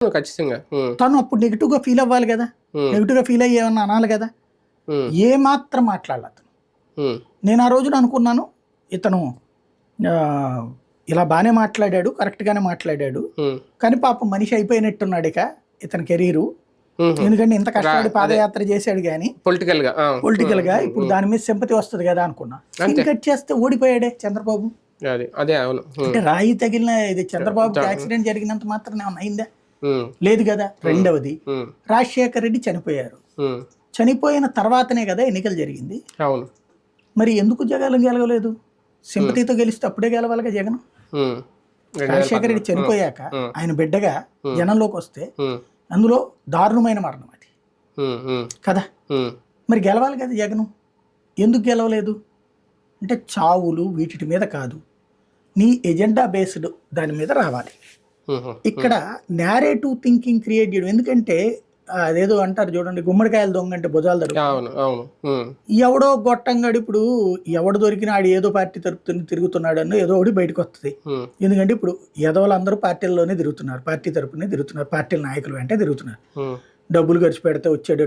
ఖచ్చితంగా. తను అప్పుడు నెగిటివ్ గా ఫీల్ అవ్వాలి కదా, నెగిటివ్ గా ఫీల్ అయ్యి ఏమన్నా అనాలి కదా. ఏ మాత్రం మాట్లాడలేదు. నేను ఆ రోజున అనుకున్నాను ఇతను ఇలా బాగానే మాట్లాడాడు, కరెక్ట్ గానే మాట్లాడాడు, కానీ పాపం మనిషి అయిపోయినట్టున్నాడు ఇక ఇతని కెరీరు. ఎందుకంటే ఇంత కష్టపడి పాదయాత్ర చేశాడు కానీ పొలిటికల్ గా ఇప్పుడు దాని మీద సింపతి వస్తుంది కదా అనుకున్నా. సీన్ కట్ చేస్తే ఓడిపోయాడే చంద్రబాబు. అంటే రాయి తగిలిన ఇది చంద్రబాబుకి యాక్సిడెంట్ జరిగినంత మాత్రం ఏమన్నా అయిందా? లేదు కదా. రెండవది, రాజశేఖర్ రెడ్డి చనిపోయారు. చనిపోయిన తర్వాతనే కదా ఎన్నికలు జరిగింది. మరి ఎందుకు జగన్ గెలవలేదు? సింపతితో గెలిస్తే అప్పుడే గెలవాలిగా జగన్. రాజశేఖర రెడ్డి చనిపోయాక ఆయన బిడ్డగా జనంలోకి వస్తే అందులో దారుణమైన మరణం అది కదా. మరి గెలవాలి కదా జగన్. ఎందుకు గెలవలేదు అంటే చావులు వీటి మీద కాదు, నీ ఎజెండా బేస్డ్ దాని మీద రావాలి. ఇక్కడ నేరేటివ్ థింకింగ్ క్రియేట్ చేయడం. ఎందుకంటే అదేదో అంటారు చూడండి, గుమ్మడికాయలు దొంగ అంటే భుజాలు దొరుకుతాయి. ఎవడో గొట్టంగాడు ఇప్పుడు ఎవడు దొరికినా ఆడు ఏదో పార్టీ తిరుగుతున్నాడు అన్న ఏదో ఒకటి బయటకు వస్తుంది. ఎందుకంటే ఇప్పుడు ఎదవలందరూ పార్టీల్లోనే తిరుగుతున్నారు, పార్టీ తరపునే తిరుగుతున్నారు, పార్టీల నాయకులు వెంటే తిరుగుతున్నారు. డబ్బులు ఖర్చు పెడితే వచ్చాడు